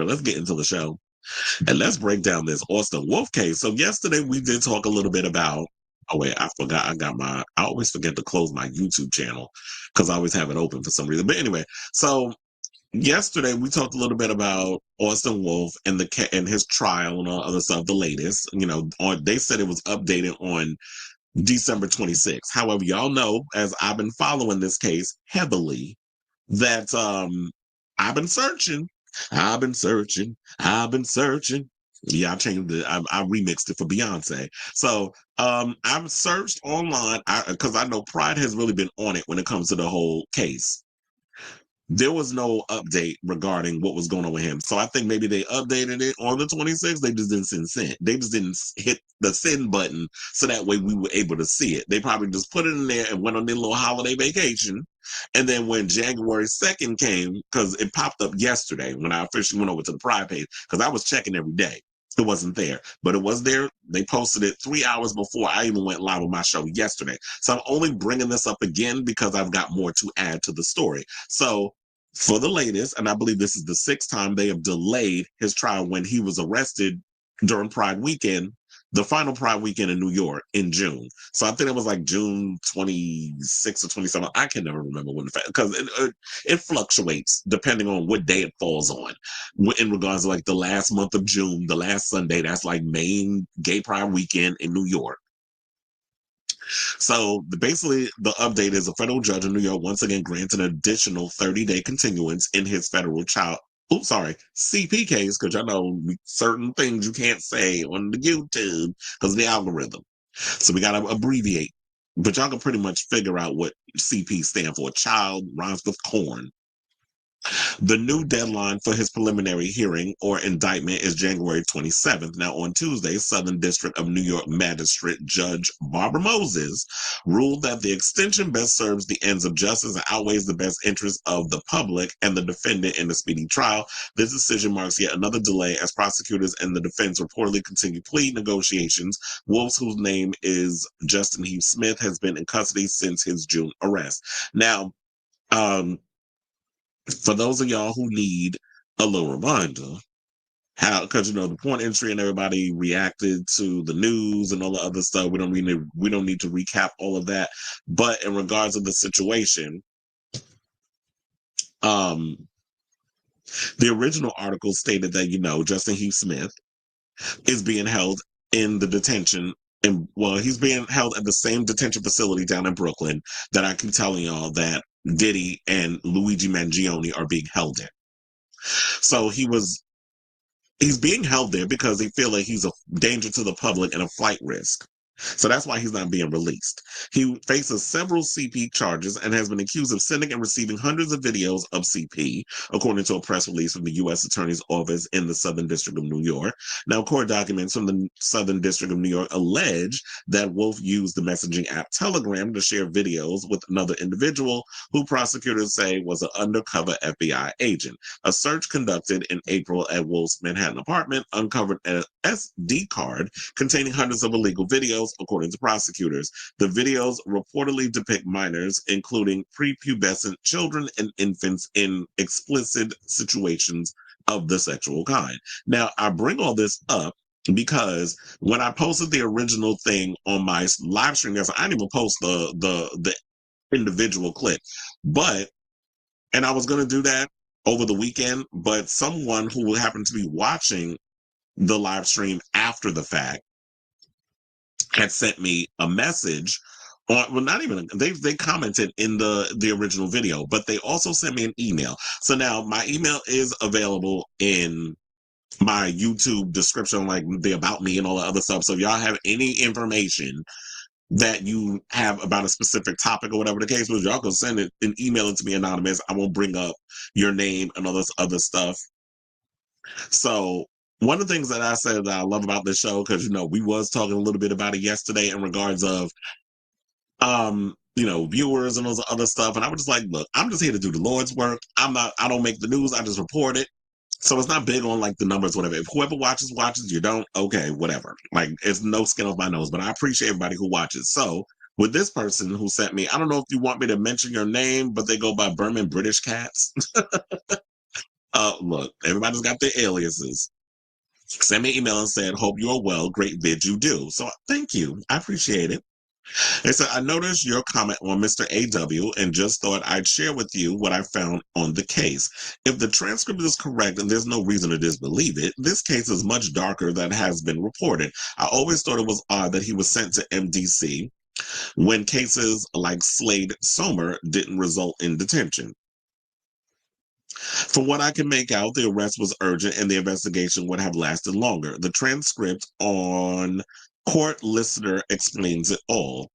but let's get into the show. And let's break down this Austin Wolf case. So yesterday we did talk a little bit about, oh wait, I forgot. I always forget to close my YouTube channel because I always have it open for some reason. But anyway, so yesterday we talked a little bit about Austin Wolf and and his trial and all other stuff, the latest, they said it was updated on December 26th. However, y'all know, as I've been following this case heavily, that I've been searching. I've been searching. I've been searching. Yeah, I changed it. I remixed it for Beyonce. So I've searched online because I know Pride has really been on it when it comes to the whole case. There was no update regarding what was going on with him. So I think maybe they updated it on the 26th. They just didn't send. They just didn't hit the send button so that way we were able to see it. They probably just put it in there and went on their little holiday vacation. And then when January 2nd came, because it popped up yesterday when I officially went over to the Pride page, because I was checking every day. It wasn't there, but it was there. They posted it 3 hours before I even went live on my show yesterday. So I'm only bringing this up again because I've got more to add to the story. So for the latest, and I believe this is the 6th time they have delayed his trial when he was arrested during Pride weekend, the final Pride weekend in New York in June. So I think it was like June 26th or 27th. I can never remember when, because it fluctuates depending on what day it falls on. In regards to like the last month of June, the last Sunday, that's like main gay Pride weekend in New York. So basically, the update is a federal judge in New York once again granted an additional 30-day continuance in his federal CP case, because y'all know certain things you can't say on the YouTube because of the algorithm. So we got to abbreviate. But y'all can pretty much figure out what CP stand for. Child rhymes with corn. The new deadline for his preliminary hearing or indictment is January 27th. Now, on Tuesday, Southern District of New York Magistrate Judge Barbara Moses ruled that the extension best serves the ends of justice and outweighs the best interests of the public and the defendant in the speedy trial. This decision marks yet another delay as prosecutors and the defense reportedly continue plea negotiations. Wolf, whose name is Justin Heath Smith, has been in custody since his June arrest. Now, for those of y'all who need a little reminder, because the point entry and everybody reacted to the news and all the other stuff. We don't need to recap all of that. But in regards to the situation, the original article stated that Justin Heath Smith is being held in the detention. And he's being held at the same detention facility down in Brooklyn that I keep telling y'all that Diddy and Luigi Mangione are being held in. So he's being held there because they feel like he's a danger to the public and a flight risk. So that's why he's not being released. He faces several CP charges and has been accused of sending and receiving hundreds of videos of CP, according to a press release from the U.S. Attorney's Office in the Southern District of New York. Now, court documents from the Southern District of New York allege that Wolf used the messaging app Telegram to share videos with another individual who prosecutors say was an undercover FBI agent. A search conducted in April at Wolf's Manhattan apartment uncovered an SD card containing hundreds of illegal videos, according to prosecutors. The videos reportedly depict minors, including prepubescent children and infants, in explicit situations of the sexual kind. Now, I bring all this up because when I posted the original thing on my live stream, I didn't even post the individual clip, and I was going to do that over the weekend, but someone who happened to be watching the live stream after the fact had sent me a message they commented in the original video, but they also sent me an email. So now my email is available in my YouTube description, like the about me and all the other stuff. So if y'all have any information that you have about a specific topic or whatever the case was, y'all can send it and email it to me anonymous. I won't bring up your name and all this other stuff. So one of the things that I said that I love about this show, because we was talking a little bit about it yesterday in regards of viewers and all the other stuff, and I was just like, look, I'm just here to do the Lord's work. I don't make the news, I just report it. So it's not big on like the numbers, whatever. If whoever watches, you don't, okay, whatever. Like, it's no skin off my nose, but I appreciate everybody who watches. So with this person who sent me, I don't know if you want me to mention your name, but they go by Berman British Cats. Look, everybody's got their aliases. Send me an email and said, hope you are well. Great vid you do. So thank you. I appreciate it. They said, I noticed your comment on Mr. AW and just thought I'd share with you what I found on the case. If the transcript is correct and there's no reason to disbelieve it, this case is much darker than has been reported. I always thought it was odd that he was sent to MDC when cases like Slade Sommer didn't result in detention. From what I can make out, the arrest was urgent and the investigation would have lasted longer. The transcript on court listener explains it all.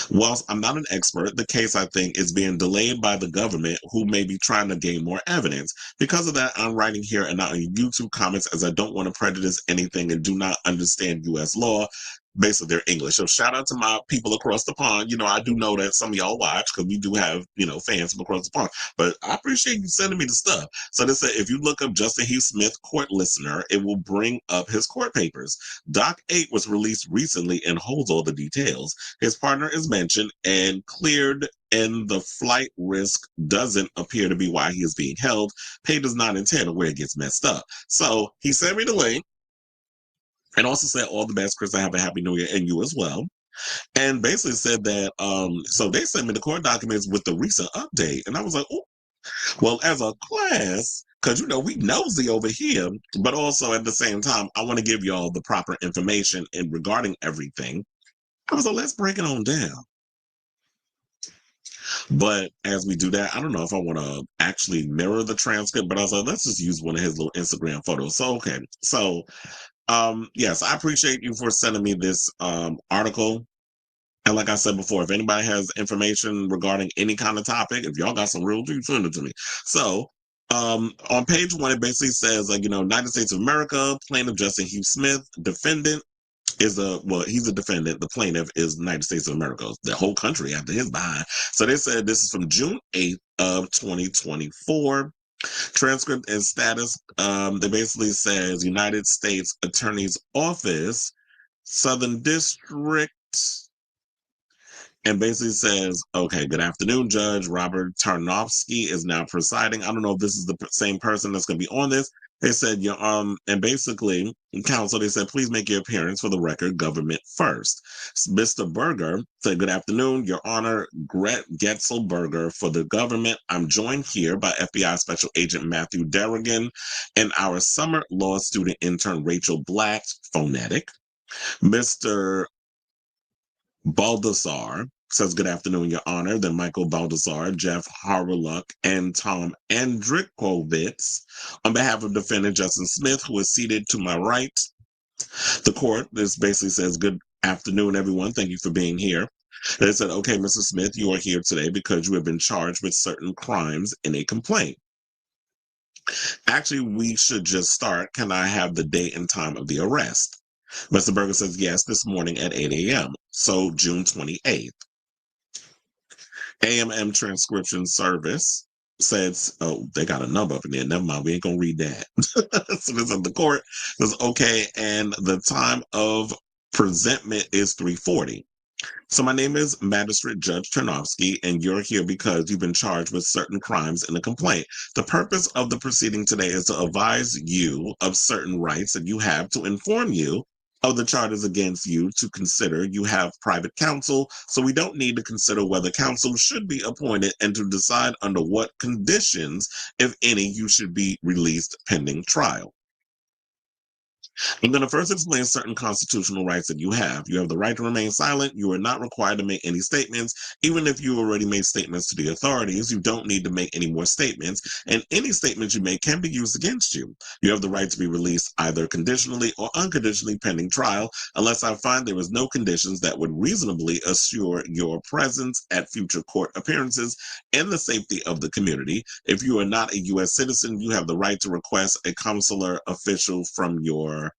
Whilst I'm not an expert, the case, I think, is being delayed by the government who may be trying to gain more evidence. Because of that, I'm writing here and not on YouTube comments as I don't want to prejudice anything and do not understand U.S. law. Basically, they're English. So shout out to my people across the pond. I do know that some of y'all watch because we do have, fans from across the pond. But I appreciate you sending me the stuff. So they said if you look up Justin Heath Smith court listener, it will bring up his court papers. Doc 8 was released recently and holds all the details. His partner is mentioned and cleared, and the flight risk doesn't appear to be why he is being held. Pay does not intend where it gets messed up. So he sent me the link and also said, all the best, Chris. I have a happy new year, and you as well. And basically said that, so they sent me the court documents with the recent update. And I was like, oh, well, as a class, because, we nosy over here, but also at the same time, I want to give y'all the proper information in regarding everything. I was like, let's break it on down. But as we do that, I don't know if I want to actually mirror the transcript, but I was like, let's just use one of his little Instagram photos. So, okay. So, yes, I appreciate you for sending me this article. And like I said before, if anybody has information regarding any kind of topic, if y'all got some real juice, send it to me. So, on page 1, it basically says, United States of America, plaintiff Justin Heath Smith, defendant he's a defendant. The plaintiff is United States of America, the whole country after his behind. So they said this is from June 8th of 2024. Transcript and status, they basically says United States Attorney's Office, Southern District, and basically says, okay, good afternoon, Judge Robert Tarnofsky is now presiding. I don't know if this is the same person that's going to be on this. They said, and basically, counsel, they said, please make your appearance for the record, government first. Mr. Berger said, good afternoon, Your Honor, Gret Getzelberger for the government. I'm joined here by FBI Special Agent Matthew Derrigan and our summer law student intern, Rachel Black, phonetic. Mr. Baldassar says, good afternoon, Your Honor. Then Michael Baldassar, Jeff Harwiluk, and Tom Andrikowitz. On behalf of defendant Justin Smith, who is seated to my right, the court, this basically says, good afternoon, everyone. Thank you for being here. They said, okay, Mr. Smith, you are here today because you have been charged with certain crimes in a complaint. Actually, we should just start. Can I have the date and time of the arrest? Mr. Berger says, yes, this morning at 8 a.m., so June 28th. AMM Transcription Service says, oh, they got a number up in there. Never mind, we ain't going to read that. So this is the court. Says, okay, and the time of presentment is 3:40. So my name is Magistrate Judge Tarnofsky, and you're here because you've been charged with certain crimes in a complaint. The purpose of the proceeding today is to advise you of certain rights that you have, to inform you of the charges against you, to consider. You have private counsel, so we don't need to consider whether counsel should be appointed, and to decide under what conditions, if any, you should be released pending trial. I'm going to first explain certain constitutional rights that you have. You have the right to remain silent. You are not required to make any statements. Even if you already made statements to the authorities, you don't need to make any more statements. And any statements you make can be used against you. You have the right to be released either conditionally or unconditionally pending trial, unless I find there is no conditions that would reasonably assure your presence at future court appearances and the safety of the community. If you are not a U.S. citizen, you have the right to request a consular official from your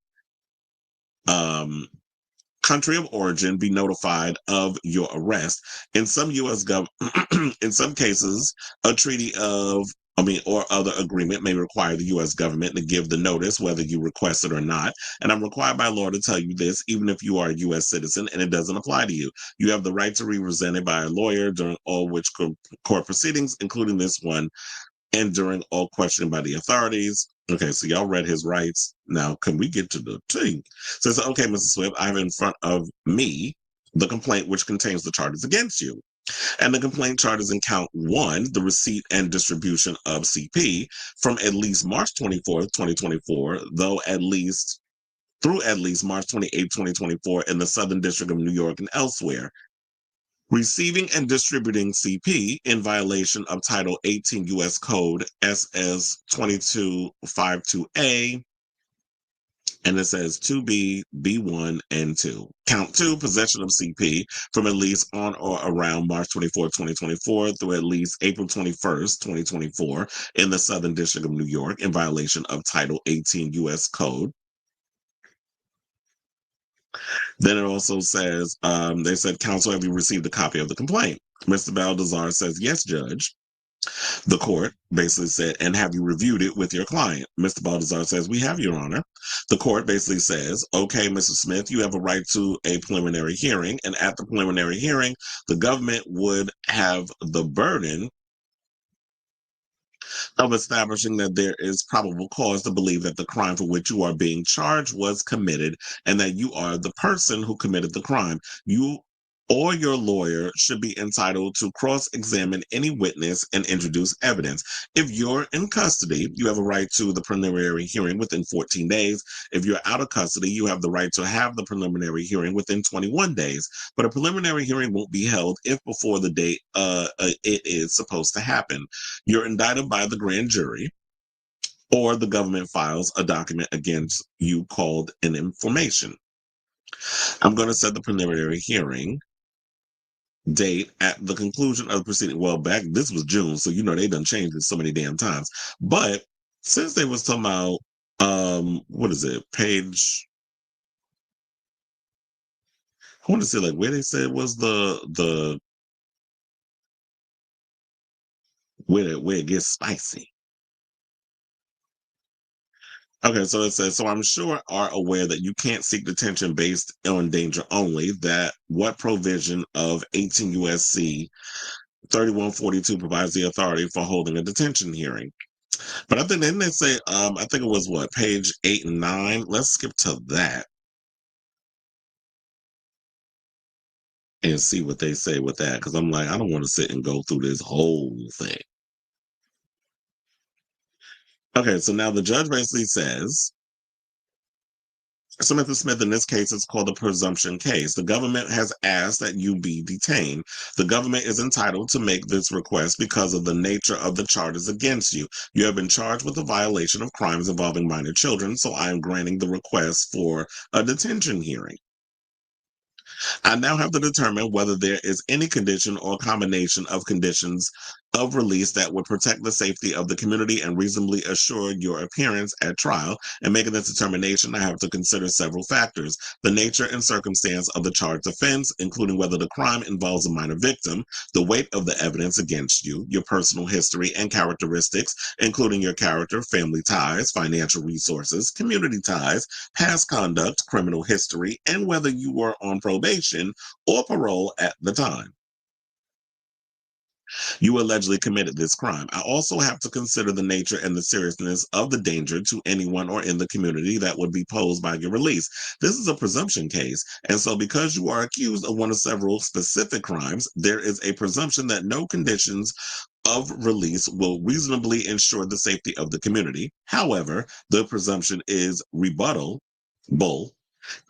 country of origin be notified of your arrest. In some in some cases, a treaty or other agreement may require the U.S. government to give the notice whether you request it or not. And I'm required by law to tell you this, even if you are a U.S. citizen and it doesn't apply to you. You have the right to be represented by a lawyer during all which court proceedings, including this one, and during all questioning by the authorities. Okay, so y'all read his rights. Now, can we get to the thing? So it's okay, Mrs. Swift, I have in front of me the complaint which contains the charges against you. And the complaint charges in count one, the receipt and distribution of CP from at least March 24th, 2024, though at least through at least March 28th, 2024 in the Southern District of New York and elsewhere. Receiving and distributing CP in violation of Title 18 U.S. Code SS 2252A, and it says 2B, B1, and 2. Count 2, possession of CP from at least on or around March 24, 2024 through at least April 21st, 2024 in the Southern District of New York in violation of Title 18 U.S. Code. Then it also says, they said, counsel, have you received a copy of the complaint? Mr. Baldazar says, yes, Judge. The court basically said, and have you reviewed it with your client? Mr. Baldazar says, we have, Your Honor. The court basically says, okay, Mr. Smith, you have a right to a preliminary hearing. And at the preliminary hearing, the government would have the burden of establishing that there is probable cause to believe that the crime for which you are being charged was committed and that you are the person who committed the crime. You or your lawyer should be entitled to cross-examine any witness and introduce evidence. If you're in custody, you have a right to the preliminary hearing within 14 days. If you're out of custody, you have the right to have the preliminary hearing within 21 days. But a preliminary hearing won't be held if before the date it is supposed to happen. You're indicted by the grand jury, or the government files a document against you called an information. I'm going to set the preliminary hearing date at the conclusion of the proceeding. Well, back this was June, so they done changed it so many damn times. But since they was talking about what is it, page, I want to say like where they said was the where it gets spicy. Okay, so it says, so I'm sure are aware that you can't seek detention based on danger only, that what provision of 18 USC 3142 provides the authority for holding a detention hearing. But I think then they say, I think it was what, page 8 and 9. Let's skip to that and see what they say with that. Because I'm like, I don't want to sit and go through this whole thing. Okay, so now the judge basically says, Smith and Smith, in this case, it's called a presumption case. The government has asked that you be detained. The government is entitled to make this request because of the nature of the charges against you. You have been charged with a violation of crimes involving minor children, so I am granting the request for a detention hearing. I now have to determine whether there is any condition or combination of conditions of release that would protect the safety of the community and reasonably assure your appearance at trial. And making this determination, I have to consider several factors: the nature and circumstance of the charged offense, including whether the crime involves a minor victim, the weight of the evidence against you, your personal history and characteristics, including your character, family ties, financial resources, community ties, past conduct, criminal history, and whether you were on probation or parole at the time you allegedly committed this crime. I also have to consider the nature and the seriousness of the danger to anyone or in the community that would be posed by your release. This is a presumption case, and so because you are accused of one of several specific crimes, there is a presumption that no conditions of release will reasonably ensure the safety of the community. However, the presumption is rebuttable,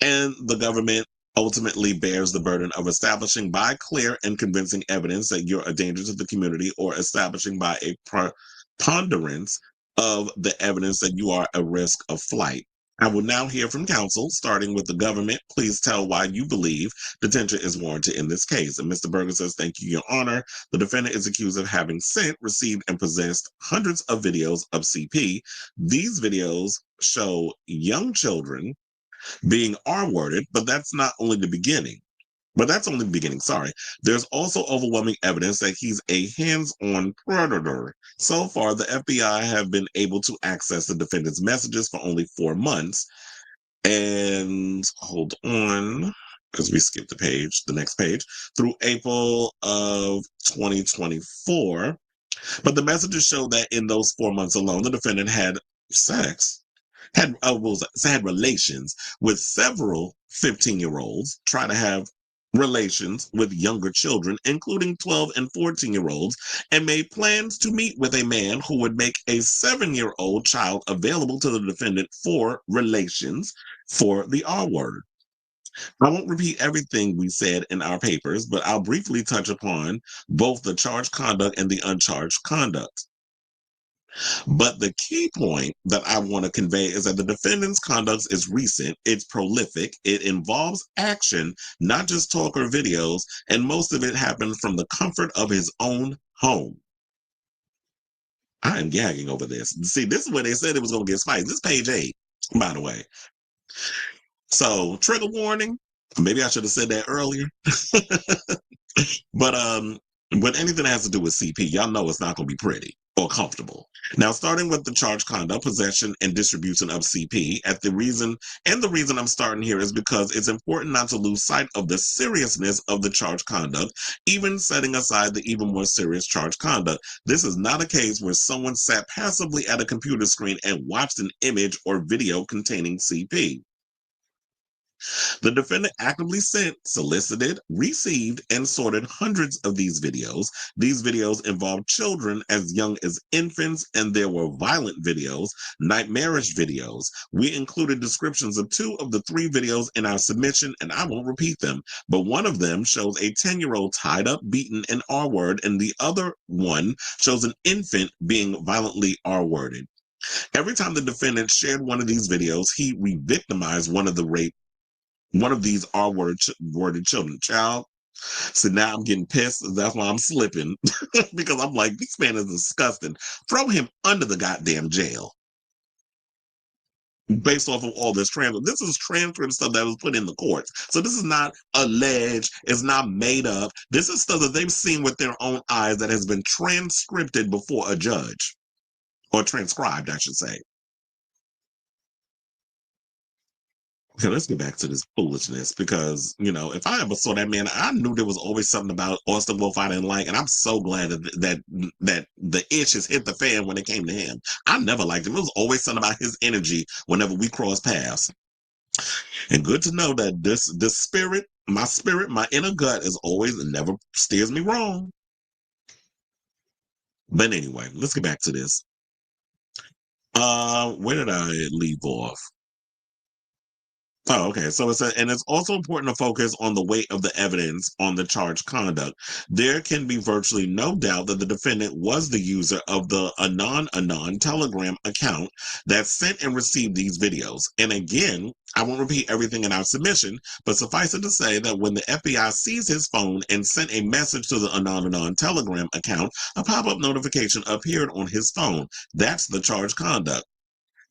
and the government ultimately bears the burden of establishing by clear and convincing evidence that you're a danger to the community, or establishing by a preponderance of the evidence that you are a risk of flight. I will now hear from counsel, starting with the government. Please tell why you believe detention is warranted in this case. And Mr. Berger says, thank you, Your Honor. The defendant is accused of having sent, received, and possessed hundreds of videos of CP. These videos show young children being R-worded, but that's not only the beginning. But that's only the beginning, sorry. There's also overwhelming evidence that he's a hands-on predator. So far, the FBI have been able to access the defendant's messages for only 4 months. And hold on, as we skip the next page, through April of 2024. But the messages show that in those 4 months alone, the defendant had sex, had relations with several 15-year-olds, try to have relations with younger children, including 12 and 14-year-olds, and made plans to meet with a man who would make a 7-year-old child available to the defendant for relations for the R word. I won't repeat everything we said in our papers, but I'll briefly touch upon both the charged conduct and the uncharged conduct. But the key point that I want to convey is that the defendant's conduct is recent, it's prolific, it involves action, not just talk or videos, and most of it happened from the comfort of his own home. I am gagging over this. See, this is where they said it was going to get spicy. This is page 8, by the way. So, trigger warning. Maybe I should have said that earlier. But when anything has to do with CP, y'all know it's not going to be pretty or comfortable. Now, starting with the charge conduct, possession, and distribution of CP, the reason I'm starting here is because it's important not to lose sight of the seriousness of the charge conduct, even setting aside the even more serious charge conduct. This is not a case where someone sat passively at a computer screen and watched an image or video containing CP. The defendant actively sent, solicited, received, and sorted hundreds of these videos. These videos involved children as young as infants, and there were violent videos, nightmarish videos. We included descriptions of 2 of the 3 videos in our submission, and I won't repeat them, but one of them shows a 10-year-old tied up, beaten, and R-word, and the other one shows an infant being violently R-worded. Every time the defendant shared one of these videos, he re-victimized one of these worded children. Child. So now I'm getting pissed. That's why I'm slipping. Because I'm like, this man is disgusting. Throw him under the goddamn jail. Based off of all this transcript. This is transcript stuff that was put in the courts. So this is not alleged. It's not made up. This is stuff that they've seen with their own eyes that has been transcribed before a judge. Or transcribed, I should say. Okay, let's get back to this foolishness because, if I ever saw that man, I knew there was always something about Austin Wolf I didn't like, and I'm so glad that the itch has hit the fan when it came to him. I never liked him. It was always something about his energy whenever we cross paths. And good to know that this spirit, my inner gut is always never steers me wrong. But anyway, let's get back to this. Where did I leave off? Oh, okay. So it's also important to focus on the weight of the evidence on the charged conduct. There can be virtually no doubt that the defendant was the user of the Anon Telegram account that sent and received these videos. And again, I won't repeat everything in our submission, but suffice it to say that when the FBI seized his phone and sent a message to the Anon Telegram account, a pop-up notification appeared on his phone. That's the charged conduct.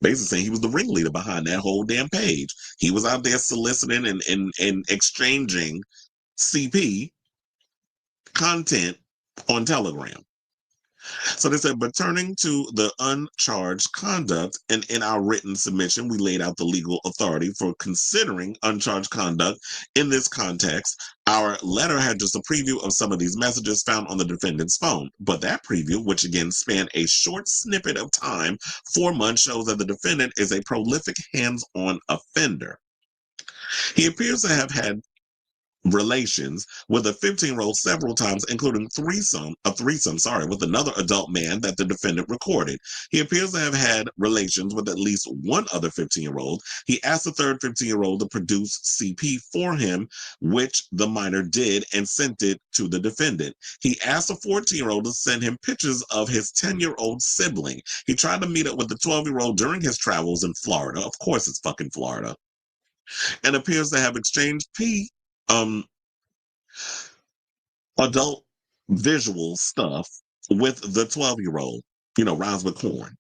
Basically saying he was the ringleader behind that whole damn page. He was out there soliciting and exchanging CP content on Telegram. So they said, but turning to the uncharged conduct, and in our written submission, we laid out the legal authority for considering uncharged conduct in this context. Our letter had just a preview of some of these messages found on the defendant's phone. But that preview, which again spanned a short snippet of time, 4 months, shows that the defendant is a prolific hands-on offender. He appears to have had relations with a 15-year-old several times, including a threesome, with another adult man that the defendant recorded. He appears to have had relations with at least one other 15-year-old. He asked the third 15-year-old to produce CP for him, which the minor did and sent it to the defendant. He asked a 14-year-old to send him pictures of his 10-year-old sibling. He tried to meet up with the 12-year-old during his travels in Florida. Of course, it's fucking Florida. And appears to have exchanged adult visual stuff with the 12-year-old, rhymes with corn.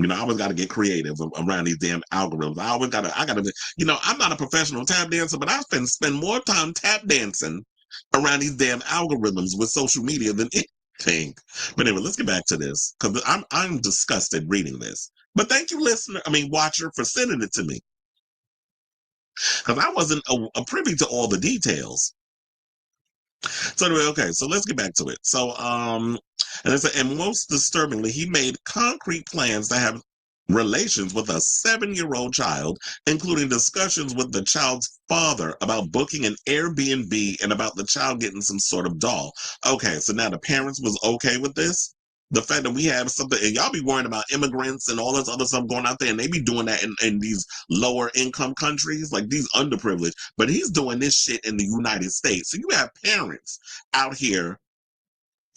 I always got to get creative around these damn algorithms. I'm not a professional tap dancer, but I spend more time tap dancing around these damn algorithms with social media than anything. But anyway, let's get back to this because I'm disgusted reading this. But thank you, watcher, for sending it to me. Because I wasn't a privy to all the details. So anyway, okay, so let's get back to it. So And it said, and most disturbingly, he made concrete plans to have relations with a 7-year-old child, including discussions with the child's father about booking an Airbnb and about the child getting some sort of doll. Okay, so now the parents was okay with this? The fact that we have something, and y'all be worrying about immigrants and all this other stuff going out there, and they be doing that in these lower income countries, like these underprivileged. But he's doing this shit in the United States. So you have parents out here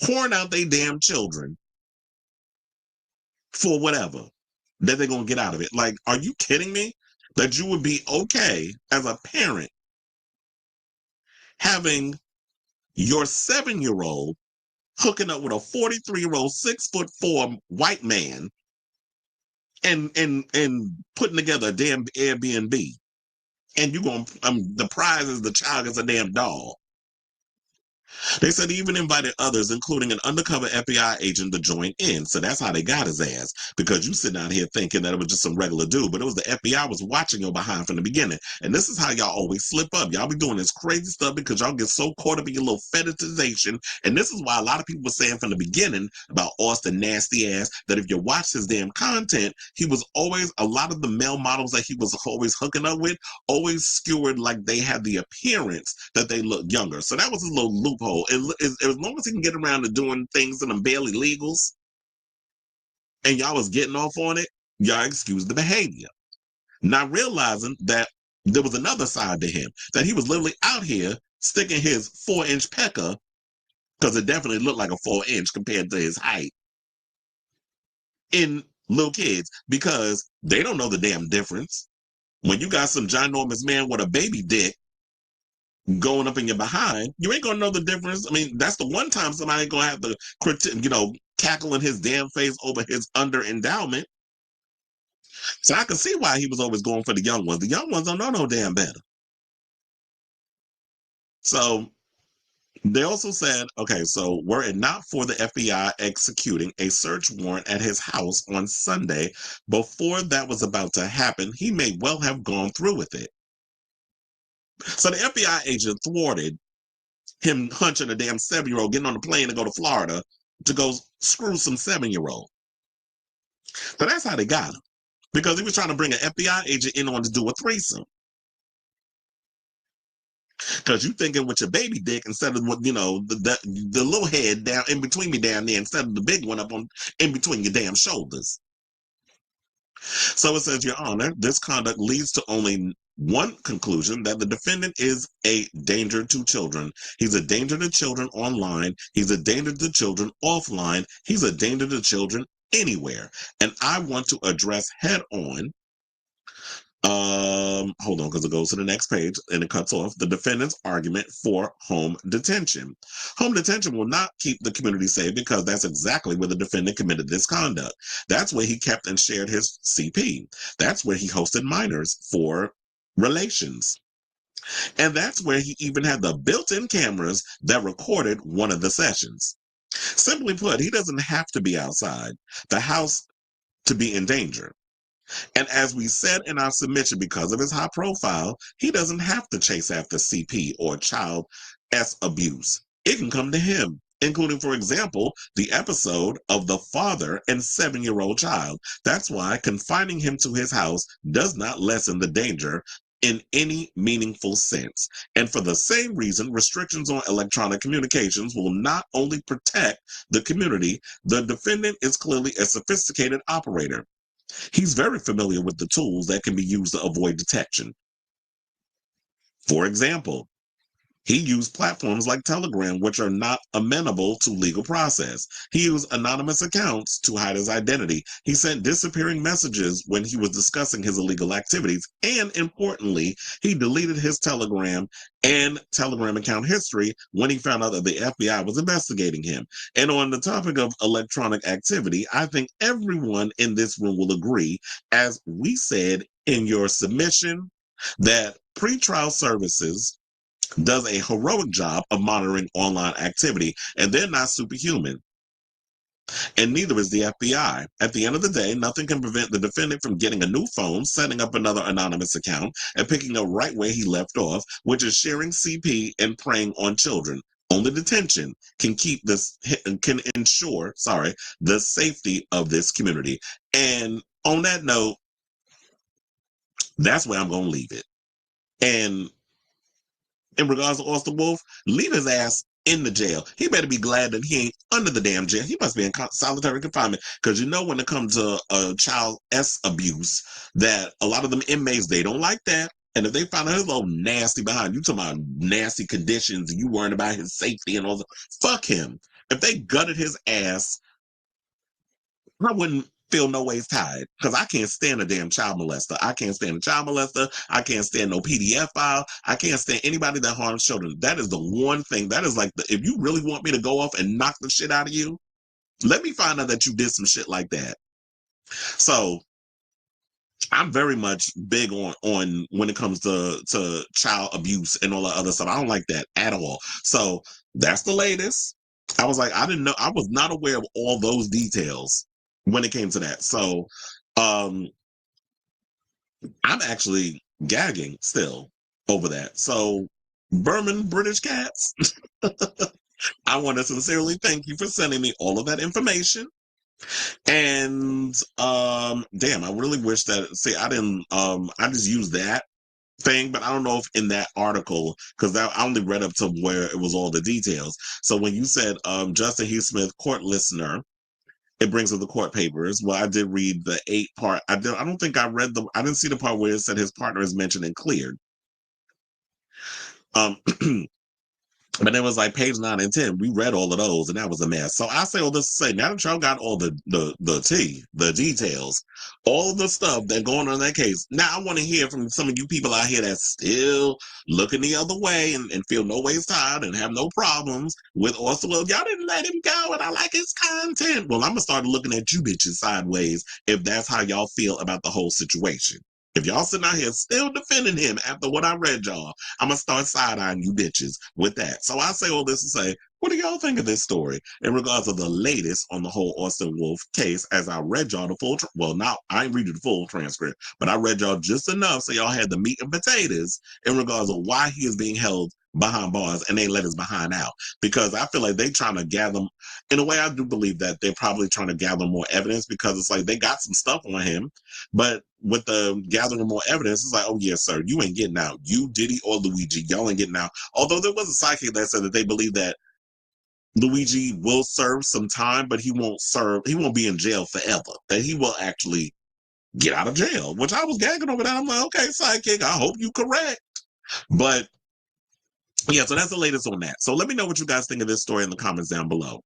pouring out their damn children for whatever that they're going to get out of it. Like, are you kidding me? That you would be okay as a parent having your 7-year-old hooking up with a 43-year-old 6'4" white man and putting together a damn Airbnb. And you going the prize is the child gets a damn doll. They said he even invited others, including an undercover FBI agent, to join in. So that's how they got his ass. Because you sitting out here thinking that it was just some regular dude, but it was the FBI was watching your behind from the beginning. And this is how y'all always slip up. Y'all be doing this crazy stuff because y'all get so caught up in your little fetishization. And this is why a lot of people were saying from the beginning about Austin nasty ass, that if you watch his damn content, he was always, a lot of the male models that he was always hooking up with, always skewered like they had the appearance that they look younger. So that was a little loophole. As long as he can get around to doing things in them barely legals, and y'all was getting off on it, y'all excuse the behavior. Not realizing that there was another side to him, that he was literally out here sticking his 4-inch pecker, because it definitely looked like a 4-inch compared to his height, in little kids, because they don't know the damn difference. When you got some ginormous man with a baby dick going up in your behind, you ain't gonna know the difference. I mean, that's the one time somebody ain't gonna have to, cackle in his damn face over his under endowment. So I can see why he was always going for the young ones. The young ones don't know no damn better. So they also said, okay, so were it not for the FBI executing a search warrant at his house on Sunday, before that was about to happen, he may well have gone through with it. So the FBI agent thwarted him hunching a damn 7-year-old, getting on the plane to go to Florida to go screw some 7-year-old. So that's how they got him. Because he was trying to bring an FBI agent in on to do a threesome. Because you thinking with your baby dick instead of the little head down in between me down there instead of the big one up on in between your damn shoulders. So it says, Your Honor, this conduct leads to only one conclusion, that the defendant is a danger to children. He's a danger to children online. He's a danger to children offline. He's a danger to children anywhere. And I want to address head on, hold on, because it goes to the next page and it cuts off the defendant's argument for home detention. Home detention will not keep the community safe because that's exactly where the defendant committed this conduct. That's where he kept and shared his CP. That's where he hosted minors for relations. And that's where he even had the built-in cameras that recorded one of the sessions. Simply put, he doesn't have to be outside the house to be in danger. And as we said in our submission, because of his high profile, he doesn't have to chase after CP or child S abuse. It can come to him, including, for example, the episode of the father and 7-year-old child. That's why confining him to his house does not lessen the danger in any meaningful sense. And for the same reason, restrictions on electronic communications will not only protect the community, the defendant is clearly a sophisticated operator. He's very familiar with the tools that can be used to avoid detection. For example, he used platforms like Telegram, which are not amenable to legal process. He used anonymous accounts to hide his identity. He sent disappearing messages when he was discussing his illegal activities. And importantly, he deleted his Telegram and Telegram account history when he found out that the FBI was investigating him. And on the topic of electronic activity, I think everyone in this room will agree, as we said in your submission, that pretrial services does a heroic job of monitoring online activity, and they're not superhuman. And neither is the FBI. At the end of the day, nothing can prevent the defendant from getting a new phone, setting up another anonymous account, and picking up right where he left off, which is sharing CP and preying on children. Only detention can ensure, the safety of this community. And on that note, that's where I'm going to leave it. And in regards to Austin Wolf, leave his ass in the jail. He better be glad that he ain't under the damn jail. He must be in solitary confinement, because when it comes to child abuse, that a lot of them inmates, they don't like that. And if they find out his little nasty behind, you talking about nasty conditions, and you worrying about his safety and all that, fuck him. If they gutted his ass, I wouldn't feel no ways tired, because I can't stand a damn child molester. I can't stand a child molester. I can't stand no PDF file. I can't stand anybody that harms children. That is the one thing. That is like, if you really want me to go off and knock the shit out of you, let me find out that you did some shit like that. So I'm very much big on when it comes to child abuse and all that other stuff. I don't like that at all. So that's the latest. I was like, I didn't know. I was not aware of all those details when it came to that. So I'm actually gagging still over that. So Berman British Cats, I want to sincerely thank you for sending me all of that information. And damn, I really wish that, see, I didn't I just used that thing, but I don't know if in that article, because I only read up to where it was all the details. So when you said Justin Hugh Smith, court listener, it brings up the court papers. Well, I did read the 8-part. I don't think I didn't see the part where it said his partner is mentioned and cleared. But it was like page 9 and 10. We read all of those, and that was a mess. So I say all this to say, now that y'all got all the details, all of the stuff that going on in that case. Now I want to hear from some of you people out here that's still looking the other way and feel no ways tired and have no problems with Austin. Well, y'all didn't let him go, and I like his content. Well, I'm gonna start looking at you bitches sideways if that's how y'all feel about the whole situation. If y'all sitting out here still defending him after what I read y'all, I'm going to start side-eyeing you bitches with that. So I say all this to say, what do y'all think of this story in regards to the latest on the whole Austin Wolf case? As I read y'all the full, I ain't read the full transcript, but I read y'all just enough so y'all had the meat and potatoes in regards of why he is being held behind bars and they let his behind out. Because I feel like they trying to gather, in a way I do believe that they're probably trying to gather more evidence, because it's like they got some stuff on him, but with the gathering more evidence, it's like, oh yes, sir, you ain't getting out. You, Diddy, or Luigi, y'all ain't getting out. Although there was a psychic that said that they believe that Luigi will serve some time, but he won't be in jail forever. That he will actually get out of jail, which I was gagging over that. I'm like, okay, psychic, I hope you correct. But yeah, so that's the latest on that. So let me know what you guys think of this story in the comments down below.